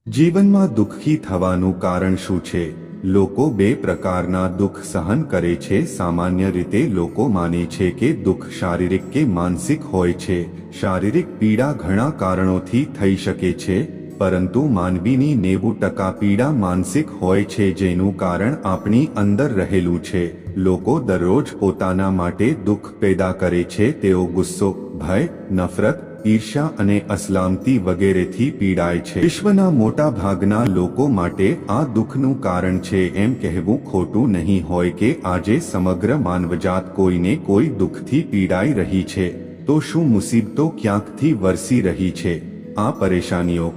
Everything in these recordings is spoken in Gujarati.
જીવનમાં દુઃખી થવાનું કારણ શું છે? લોકો બે પ્રકારના દુઃખ સહન કરે છે. સામાન્ય રીતે લોકો માને છે કે દુઃખ શારીરિક કે માનસિક હોય છે. શારીરિક પીડા ઘણા કારણોથી થઈ શકે છે, પરંતુ માનવીની 90% પીડા માનસિક હોય છે, જેનું કારણ આપણી અંદર રહેલું છે. લોકો દરરોજ પોતાના માટે દુઃખ પેદા કરે છે. તેઓ ગુસ્સો, ભય, નફરત, ઈર્ષ્યા અને અસલામતી વગેરેથી પીડાય છે. વિશ્વના મોટા ભાગના લોકો માટે આ દુઃખનું કારણ છે એમ કહેવું ખોટું નહીં હોય કે આજે સમગ્ર માનવજાત કોઈને કોઈ દુઃખથી પીડાઈ રહી છે. તો શું મુસીબતો ક્યાંકથી વરસી રહી છે? આ પરેશાનીઓ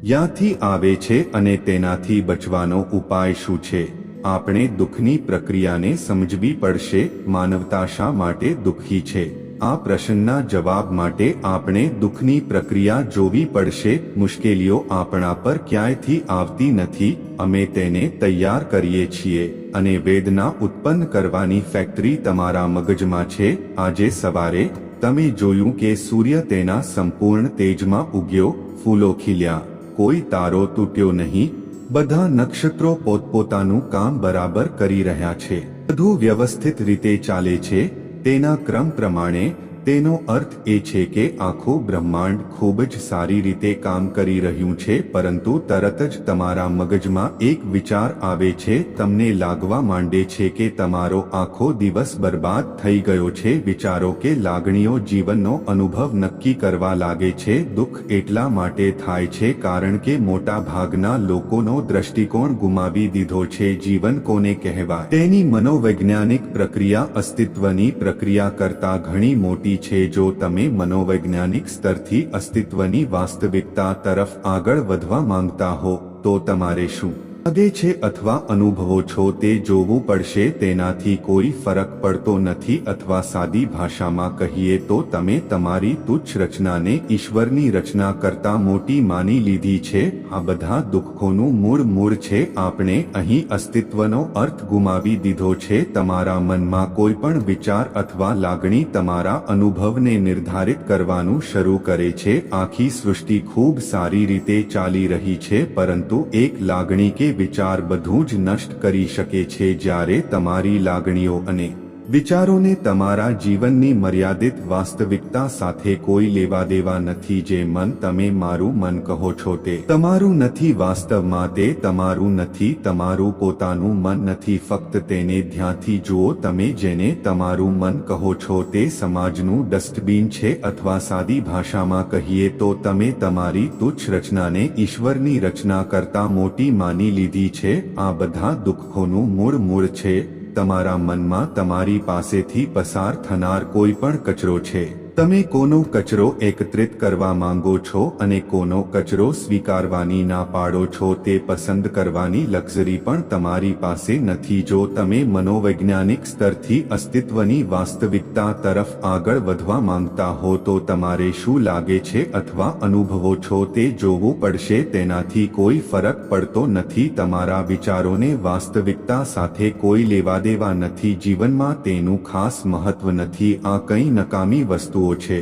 ક્યાંથી આવે છે અને તેનાથી બચવાનો ઉપાય શું છે? આપણે દુઃખની પ્રક્રિયાને સમજવી પડશે. માનવતા શા માટે દુઃખી છે? આ પ્રશ્નના જવાબ માટે આપણે દુઃખની પ્રક્રિયા જોવી પડશે. મુશ્કેલીઓ આપણા પર ક્યાંયથી આવતી નથી, અમે તેને તૈયાર કરીએ છીએ, અને વેદના ઉત્પન્ન કરવાની ફેક્ટરી તમારા મગજમાં છે. આજે સવારે તમે જોયું કે સૂર્ય તેના સંપૂર્ણ તેજમાં ઉગ્યો, ફૂલો ખીલ્યા, કોઈ તારો તૂટ્યો નહીં. બધા નક્ષત્રો પોતપોતાનું કામ બરાબર કરી રહ્યા છે. બધું વ્યવસ્થિત રીતે ચાલે છે તેના ક્રમ પ્રમાણે. તેનો અર્થ એ છે કે આખું બ્રહ્માંડ ખૂબ જ સારી રીતે કામ કરી રહ્યું છે. પરંતુ તરત જ તમારા મગજમાં એક વિચાર આવે છે. તમને લાગવા માંડે છે કે તમારો આખો દિવસ બરબાદ થઈ ગયો છે. વિચારો કે લાગણીઓ જીવનનો અનુભવ નક્કી કરવા લાગે છે. દુઃખ એટલા માટે થાય છે કારણ કે મોટા ભાગના લોકોનો દ્રષ્ટિકોણ ગુમાવી દીધો છે. જીવન કોને કહેવાય તેની મનોવૈજ્ઞાનિક પ્રક્રિયા અસ્તિત્વની પ્રક્રિયા કરતાં ઘણી મોટી છે. જો તમે મનોવૈજ્ઞાનિક સ્તરથી અસ્તિત્વની વાસ્તવિકતા તરફ આગળ વધવા માંગતા હો તો તમારે શું લાગે છે અથવા અનુભવો છો તે જોવું પડશે. તેનાથી કોઈ ફરક પડતો નથી. અથવા સાદી ભાષામાં કહીએ તો તમે તમારી તુચ્છ રચનાને ઈશ્વરની રચના કરતાં મોટી માની લીધી છે. આ બધા દુઃખોનું મૂળ છે. આપણે અહીં અસ્તિત્વનો અર્થ ગુમાવી દીધો છે. તમારા મનમાં કોઈ પણ વિચાર અથવા લાગણી તમારા અનુભવને નિર્ધારિત કરવાનું શરૂ કરે છે. આખી સૃષ્ટિ ખૂબ સારી રીતે ચાલી રહી છે, પરંતુ એક લાગણી કે વિચાર બધું જ નષ્ટ કરી શકે છે. જ્યારે તમારી લાગણીઓ અને વિચારોને તમારા જીવનની મર્યાદિત વાસ્તવિકતા સાથે કોઈ લેવાદેવા નથી. જે મન તમે મારું મન કહો છો તે તમારું નથી. વાસ્તવમાં તે તમારું નથી. તમારું પોતાનું મન નથી. ફક્ત તેને ધ્યાનથી જુઓ. તમે જેને તમારું મન કહો છો તે સમાજનું ડસ્ટબિન છે. અથવા સાદી ભાષામાં કહીએ તો તમે તમારી તુચ્છ રચનાને ઈશ્વરની રચના કરતાં મોટી માની લીધી છે. આ બધા દુઃખોનું મૂળ છે. તમારા મનમાં તમારી પાસેથી પસાર થનાર કોઈ પણ કચરો છે. તમે કોનો કચરો એકત્રિત કરવા માંગો છો અને કોનો કચરો સ્વીકારવાની ના પાડો છો તે પસંદ કરવાની લક્ઝરી પણ તમારી પાસે નથી. જો તમે મનોવૈજ્ઞાનિક સ્તરથી અસ્તિત્વની વાસ્તવિકતા તરફ આગળ વધવા માંગતા હો તો તમારે શું લાગે છે અથવા અનુભવો છો તે જોવું પડશે. તેનાથી કોઈ ફરક પડતો નથી. તમારા વિચારોને વાસ્તવિકતા સાથે કોઈ લેવાદેવા નથી. જીવનમાં તેનું ખાસ મહત્વ નથી. આ કંઈ નકામી વસ્તુ છે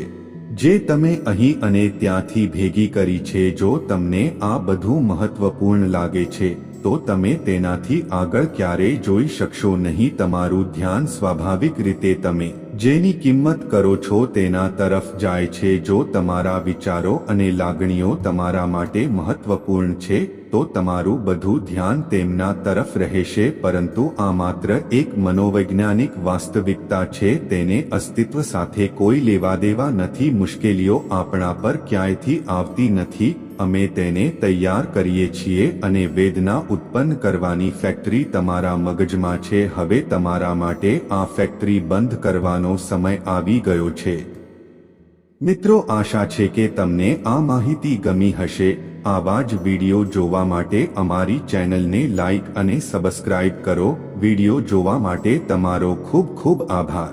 જે તમે અહીં અને ત્યાંથી ભેગી કરી છે. જો તમને આ બધું મહત્વપૂર્ણ લાગે છે તો તમે તેનાથી આગળ ક્યારેય જોઈ શકશો નહીં. તમારું ધ્યાન સ્વાભાવિક રીતે તમે જેની કિંમત કરો છો તેના તરફ જાય છે. જો તમારા વિચારો અને લાગણીઓ તમારા માટે મહત્વપૂર્ણ છે તો તમારું બધું ધ્યાન તેમના તરફ રહેશે. પરંતુ આ માત્ર એક મનોવૈજ્ઞાનિક વાસ્તવિકતા છે. તેને અસ્તિત્વ સાથે કોઈ લેવાદેવા નથી. મુશ્કેલીઓ આપણા પર ક્યાંયથી આવતી નથી. અમે તેને તૈયાર કરીએ છીએ અને વેદના ઉત્પન્ન કરવાની ફેક્ટરી તમારા મગજમાં છે. હવે તમારા માટે આ ફેક્ટરી બંધ કરવાનો સમય આવી ગયો છે. મિત્રો, આશા છે કે તમને આ માહિતી ગમી હશે. આવા જ વિડિયો જોવા માટે અમારી ચેનલને લાઈક અને સબસ્ક્રાઇબ કરો. વિડિયો જોવા માટે તમારો ખૂબ ખૂબ આભાર.